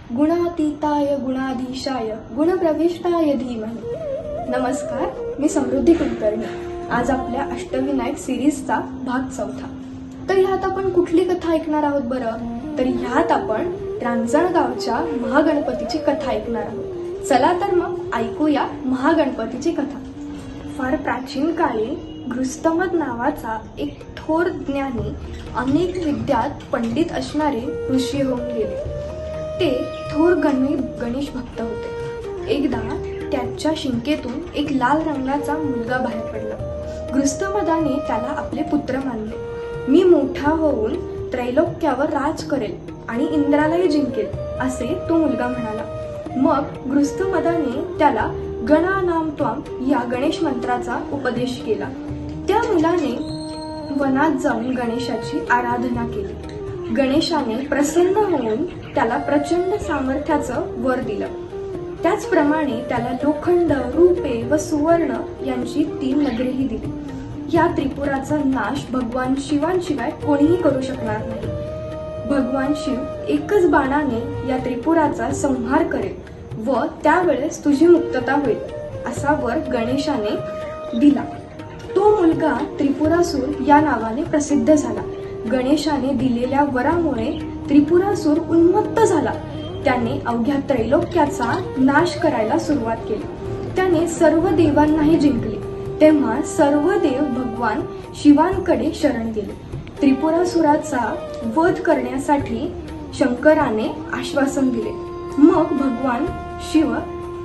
गुणातीताय गुणाधीशाय गुणप्रविष्टाय धीमहि। नमस्कार, मी समृद्धी कुलकर्णी। आज आपल्या अष्टविनायक सिरीजचा भाग 4. तर ह्यात आपण कुठली कथा ऐकणार आहोत बरं? तर ह्यात आपण रांजणगावच्या महागणपतीची कथा ऐकणार आहोत। चला तर मग ऐकूया महागणपतीची कथा। फार प्राचीन काळी गृहस्थमद नावाचा एक थोर ज्ञानी, अनेक विद्यात पंडित असणारे ऋषी होऊन गेले। ते थोर गणेश भक्त होते। एकदा त्याच्या शिंकेतून एक लाल रंगाचा मुलगा बाहेर पडला। गृहस्थमदाने त्याला आपले पुत्र मानले। मी मोठा होऊन त्रैलोक्यावर राज करेल आणि इंद्रालाही जिंकेल, असे तो मुलगा म्हणाला। मग गृहस्थमदाने त्याला गणानां त्वाम या गणेश मंत्राचा उपदेश केला। त्या मुलाने वनात जाऊन गणेशाची आराधना केली। गणेशाने प्रसन्न होऊन त्याला प्रचंड सामर्थ्याचं वर दिलं। त्याचप्रमाणे त्याला लोखंड, रूपे व सुवर्ण यांची 3 नगरेही दिली। या त्रिपुराचा नाश भगवान शिवांशिवाय कोणीही करू शकणार नाही। भगवान शिव एकच बाणाने या त्रिपुराचा संहार करेल व त्यावेळेस तुझी मुक्तता होईल, असा वर गणेशाने दिला। तो मुलगा त्रिपुरासूर या नावाने प्रसिद्ध झाला। गणेशाने दिलेल्या वरामुळे त्रिपुरासूर उन्मत्त झाला। त्याने अवघ्या त्रैलोक्याचा नाश करायला सुरुवात केली। त्याने सर्व देवांनाही जिंकले। तेव्हा सर्व देव भगवान शिवांकडे शरण गेले। त्रिपुरासुराचा वध करण्यासाठी शंकराने आश्वासन दिले। मग भगवान शिव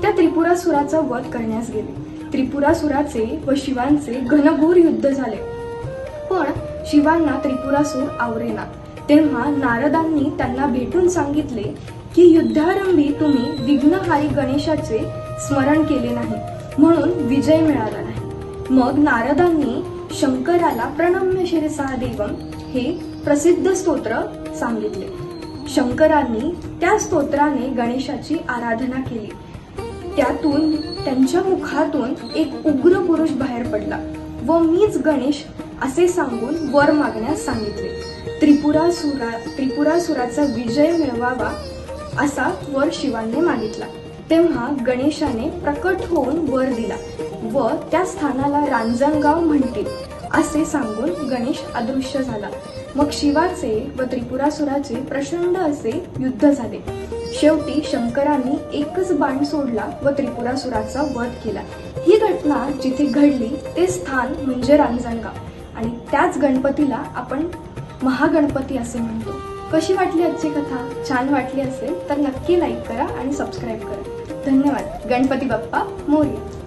त्या त्रिपुरासुराचा वध करण्यास गेले। त्रिपुरासुराचे व शिवांचे घनघोर युद्ध झाले, पण शिवांना त्रिपुरासूर आवरेना। तेव्हा नारदांनी त्यांना भेटून सांगितले की युद्धारंभी तुम्ही विघ्नहारी गणेशाचे स्मरण केले नाही, म्हणून विजय मिळाला नाही। मग नारदांनी शंकराला प्रणम्य शिरसा देवम हे प्रसिद्ध स्तोत्र सांगितले। शंकरांनी त्या स्तोत्राने गणेशाची आराधना केली। त्यातून त्यांच्या मुखातून एक उग्र पुरुष बाहेर पडला व मीच गणेश असे सांगून वर मागण्यास सांगितले। त्रिपुरासुराचा विजय मिळवावा असा वर शिवांनी मागितला। तेव्हा गणेशाने प्रकट होऊन वर दिला व त्या स्थानाला रांजणगाव म्हणतील असे सांगून गणेश अदृश्य झाला। मग शिवाचे व त्रिपुरासुराचे प्रचंड असे युद्ध झाले। शेवटी शंकरांनी एकच बाण सोडला व त्रिपुरासुराचा वध केला। ही घटना जिथे घडली ते स्थान म्हणजे रांजणगाव आणि त्याच गणपतीला आपण महागणपती असे म्हणतो। कशी वाटली आजची कथा? छान वाटली असेल तर नक्की लाईक करा आणि सबस्क्राईब करा। धन्यवाद। गणपती बाप्पा मोरया।